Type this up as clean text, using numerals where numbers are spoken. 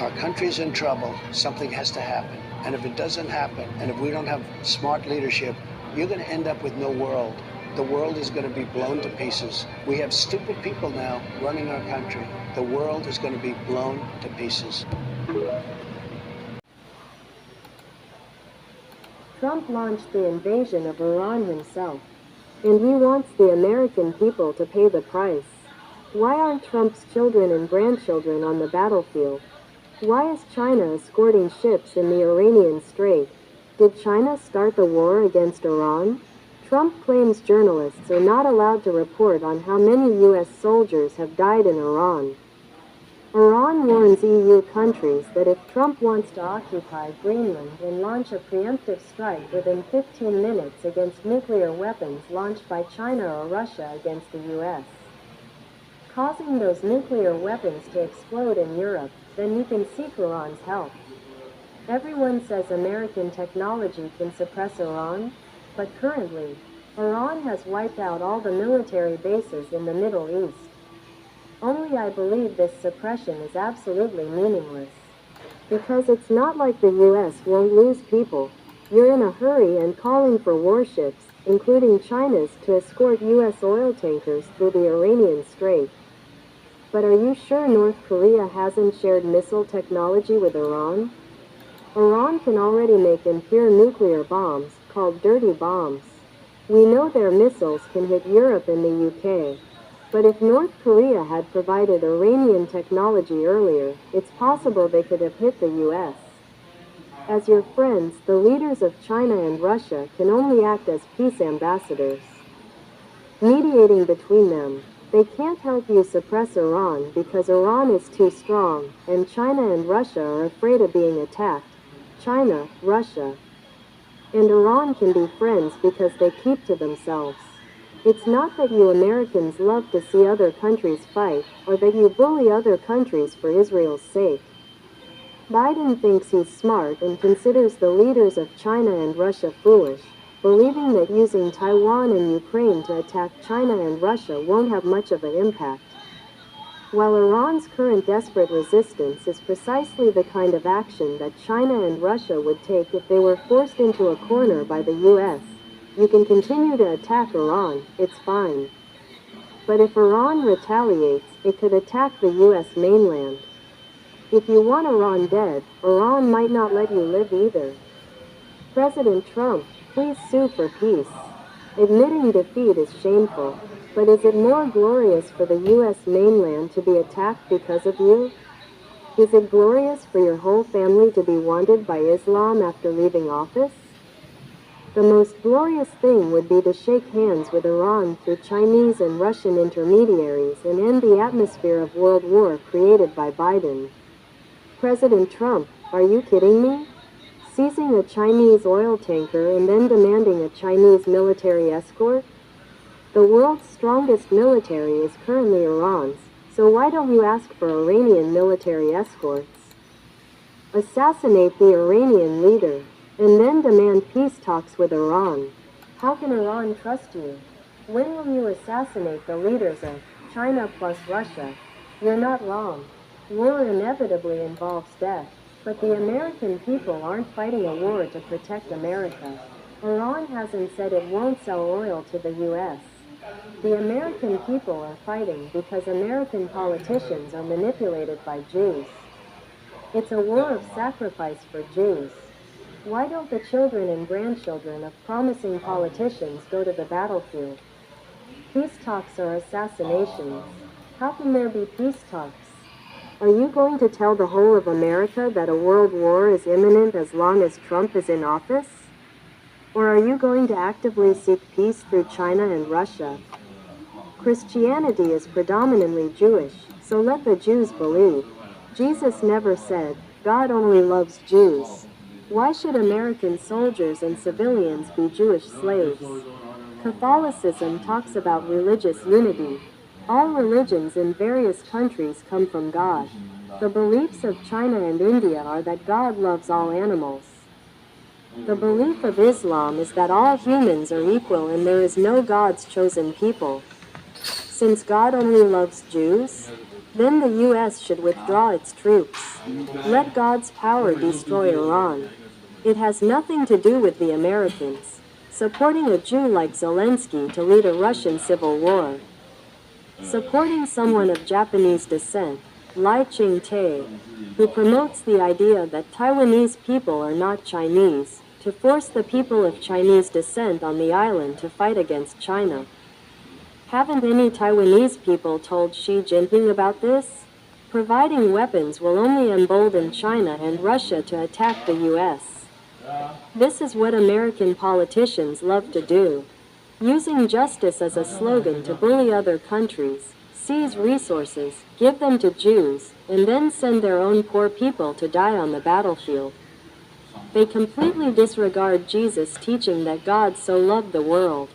our country's in trouble, something has to happen. And if it doesn't happen, and if we don't have smart leadership, you're going to end up with no world. The world is going to be blown to pieces. We have stupid people now running our country. The world is going to be blown to pieces. Trump launched the invasion of Iran himself, and he wants the American people to pay the price. Why aren't Trump's children and grandchildren on the battlefield? Why is China escorting ships in the Iranian Strait? Did China start the war against Iran? Trump claims journalists are not allowed to report on how many U.S. soldiers have died in Iran. Iran warns EU countries that if Trump wants to occupy Greenland and launch a preemptive strike within 15 minutes against nuclear weapons launched by China or Russia against the U.S., causing those nuclear weapons to explode in Europe, then he can seek Iran's help. Everyone says American technology can suppress Iran, but currently, Iran has wiped out all the military bases in the Middle East. Only I believe this suppression is absolutely meaningless. Because it's not like the US won't lose people. You're in a hurry and calling for warships, including China's, to escort US oil tankers through the Iranian Strait. But are you sure North Korea hasn't shared missile technology with Iran? Iran can already make impure nuclear bombs, called dirty bombs. We know their missiles can hit Europe and the UK. But if North Korea had provided Iranian technology earlier, it's possible they could have hit the US. As your friends, the leaders of China and Russia can only act as peace ambassadors, mediating between them. They can't help you suppress Iran because Iran is too strong, and China and Russia are afraid of being attacked. China, Russia, and Iran can be friends because they keep to themselves. It's not that you Americans love to see other countries fight, or that you bully other countries for Israel's sake. Biden thinks he's smart and considers the leaders of China and Russia foolish, believing that using Taiwan and Ukraine to attack China and Russia won't have much of an impact. While Iran's current desperate resistance is precisely the kind of action that China and Russia would take if they were forced into a corner by the US, you can continue to attack Iran, it's fine. But if Iran retaliates, it could attack the US mainland. If you want Iran dead, Iran might not let you live either. President Trump, please sue for peace. Admitting defeat is shameful, but is it more glorious for the US mainland to be attacked because of you? Is it glorious for your whole family to be wanted by Islam after leaving office? The most glorious thing would be to shake hands with Iran through Chinese and Russian intermediaries and end the atmosphere of world war created by Biden. President Trump, are you kidding me? Seizing a Chinese oil tanker and then demanding a Chinese military escort? The world's strongest military is currently Iran's, so why don't you ask for Iranian military escorts? Assassinate the Iranian leader, and then demand peace talks with Iran. How can Iran trust you? When will you assassinate the leaders of China plus Russia? You're not wrong. War inevitably involves death, but the American people aren't fighting a war to protect America. Iran hasn't said it won't sell oil to the US. The American people are fighting because American politicians are manipulated by Jews. It's a war of sacrifice for Jews. Why don't the children and grandchildren of promising politicians go to the battlefield? Peace talks are assassinations. How can there be peace talks? Are you going to tell the whole of America that a world war is imminent as long as Trump is in office? Or are you going to actively seek peace through China and Russia? Christianity is predominantly Jewish, so let the Jews believe. Jesus never said, God only loves Jews. Why should American soldiers and civilians be Jewish slaves? Catholicism talks about religious unity. All religions in various countries come from God. The beliefs of China and India are that God loves all animals. The belief of Islam is that all humans are equal and there is no God's chosen people. Since God only loves Jews, Then the U.S. should withdraw its troops. Let God's power destroy Iran. It has nothing to do with the Americans supporting a Jew like Zelensky to lead a Russian civil war. Supporting someone of Japanese descent, Lai Ching-te, who promotes the idea that Taiwanese people are not Chinese, to force the people of Chinese descent on the island to fight against China. Haven't any Taiwanese people told Xi Jinping about this? Providing weapons will only embolden China and Russia to attack the U.S. This is what American politicians love to do. Using justice as a slogan to bully other countries, seize resources, give them to Jews, and then send their own poor people to die on the battlefield. They completely disregard Jesus' teaching that God so loved the world.